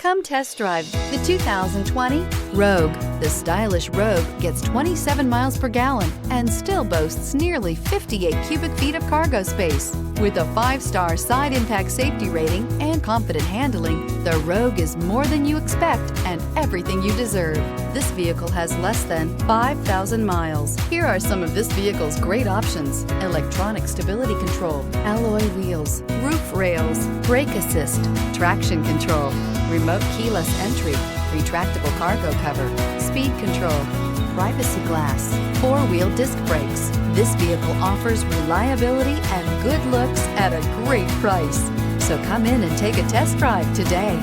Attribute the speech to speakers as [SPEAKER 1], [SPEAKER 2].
[SPEAKER 1] Come test drive the 2020 Rogue. The stylish Rogue gets 27 miles per gallon and still boasts nearly 58 cubic feet of cargo space. With a 5-star side impact safety rating and confident handling, the Rogue is more than you expect and everything you deserve. This vehicle has less than 5,000 miles. Here are some of this vehicle's great options: electronic stability control, alloy wheels, roof rails, brake assist, traction control, remote keyless entry, retractable cargo cover, speed control, privacy glass, 4-wheel disc brakes. This vehicle offers reliability and good looks at a great price. So come in and take a test drive today.